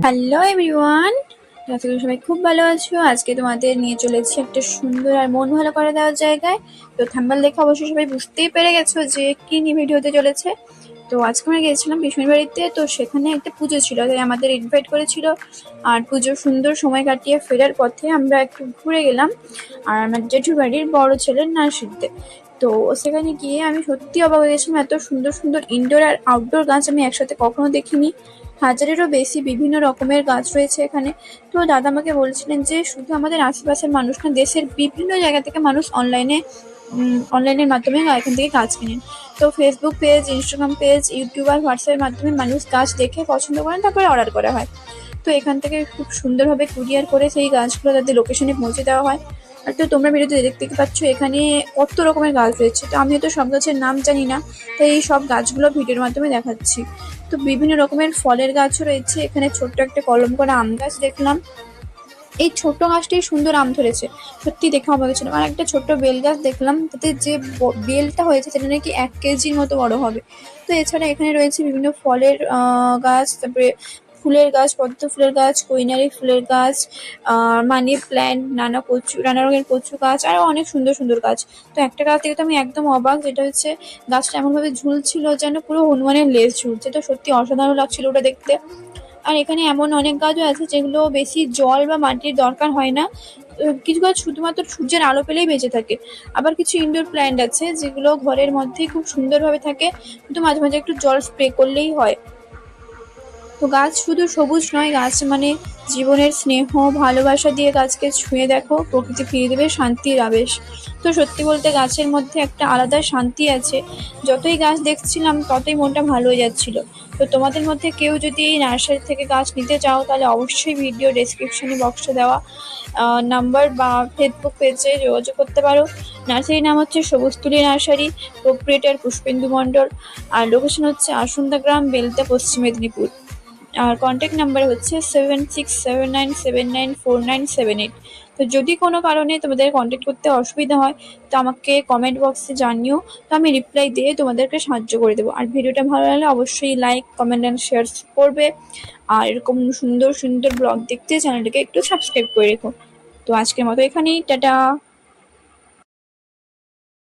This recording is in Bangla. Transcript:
হ্যালো এভরিওয়ান, আশা করি সবাই খুব ভালো আছো। আজকে তোমাদের নিয়ে চলেছি একটা সুন্দর আর মন ভালো করে দেওয়ার জায়গায়। তো থাম্বনেল দেখে অবশ্যই সবাই বুঝতেই পেরে গেছো যে কি নিয়ে ভিডিও হতে চলেছে। তো আজকে আমরা গিয়েছিলাম পিসির বাড়িতে, তো সেখানে একটা পুজো ছিল, তাই আমাদের ইনভাইট করেছিল। আর পুজোর সুন্দর সময় কাটিয়ে ফেরার পথে আমরা একটু ঘুরে গেলাম আর আমার জেঠুর বাড়ির বড় ছেলের নার্সারিতে। তো সেখানে গিয়ে আমি সত্যি অবাক হয়ে গেছিলাম, এত সুন্দর সুন্দর ইনডোর আর আউটডোর গাছ আমি একসাথে কখনো দেখিনি। হাজারেরও বেশি বিভিন্ন রকমের গাছ রয়েছে এখানে। তো দাদা আমাকে বলছিলেন যে শুধু আমাদের আশেপাশের মানুষ না, দেশের বিভিন্ন জায়গা থেকে মানুষ অনলাইনের মাধ্যমে এখান থেকে গাছ কেনেন। তো Facebook page, Instagram page, YouTube আর হোয়াটসঅ্যাপের মাধ্যমে মানুষ গাছ দেখে পছন্দ করেন, তারপরে অর্ডার করা হয়। তো এখান থেকে খুব সুন্দরভাবে কুরিয়ার করে সেই গাছগুলো তাদের লোকেশনে পৌঁছে দেওয়া হয়। আর তো তোমরা ভিডিওতে দেখতে পাচ্ছ এখানে কত রকমের গাছ রয়েছে। তো আমি তো সব গাছের নাম জানি না, তাই এই সব গাছগুলো ভিডিওর মাধ্যমে দেখাচ্ছি। তো বিভিন্ন রকমের ফলের গাছও রয়েছে এখানে। ছোট্ট একটা কলম করা আম গাছ দেখলাম, এই ছোট্ট গাছটাই সুন্দর আম ধরেছে, সত্যি দেখে অবাক হয়েছিলাম। আর একটা ছোট্ট বেল গাছ দেখলাম, তাতে যে বেলটা হয়েছে সেটা নাকি 1 কেজির মতো বড় হবে। তো এছাড়া এখানে রয়েছে বিভিন্ন ফলের গাছ, তারপরে ফুলের গাছ, পদ্ম ফুলের গাছ, কইনারি ফুলের গাছ, মানি প্ল্যান্ট, নানা রঙের কচু গাছ, আরও অনেক সুন্দর সুন্দর গাছ। তো একটা গাছ থেকে তো আমি একদম অবাক, যেটা হচ্ছে গাছটা এমনভাবে ঝুলছিল যেন পুরো হনুমানের লেজ ঝুলছে। তো সত্যি অসাধারণ লাগছিল ওটা দেখতে। আর এখানে এমন অনেক গাছও আছে যেগুলো বেশি জল বা মাটির দরকার হয় না। কিছু গাছ শুধুমাত্র সূর্যের আলো পেলেই বেঁচে থাকে। আবার কিছু ইনডোর প্ল্যান্ট আছে যেগুলো ঘরের মধ্যেই খুব সুন্দরভাবে থাকে, কিন্তু মাঝে মাঝে একটু জল স্প্রে করলেই হয়। তো গাছ শুধু সবুজ নয়, গাছ মানে জীবনের স্নেহ, ভালোবাসা দিয়ে গাছকে ছুঁয়ে দেখো, প্রকৃতি ফিরিয়ে দেবে শান্তির আবেশ। তো সত্যি বলতে গাছের মধ্যে একটা আলাদা শান্তি আছে। যতই গাছ দেখছিলাম ততই মনটা ভালো হয়ে যাচ্ছিল। তো তোমাদের মধ্যে কেউ যদি এই নার্সারি থেকে গাছ নিতে চাও, তাহলে অবশ্যই ভিডিও ডেসক্রিপশনে বক্সে দেওয়া নাম্বার বা ফেসবুক পেজে যোগাযোগ করতে পারো। নার্সারির নাম হচ্ছে সবুজতুলি নার্সারি, প্রোপ্রিয়েটর পুষ্পেন্দু মণ্ডল। আর লোকেশন হচ্ছে আসন্দা গ্রাম, বেলদা, পশ্চিম মেদিনীপুর। আর কন্ট্যাক্ট নাম্বার হচ্ছে 7679794978। তো যদি কোনো কারণে তোমাদের কন্ট্যাক্ট করতে অসুবিধা হয়, তো আমাকে কমেন্ট বক্সে জানিও, তো আমি রিপ্লাই দিয়ে তোমাদেরকে সাহায্য করে দেবো। আর ভিডিওটা ভালো লাগলে অবশ্যই লাইক, কমেন্ট অ্যান্ড শেয়ার করবে। আর এরকম সুন্দর সুন্দর ব্লগ দেখতে চ্যানেলটাকে একটু সাবস্ক্রাইব করে রেখো। তো আজকের মতো এখানেই, টাটা।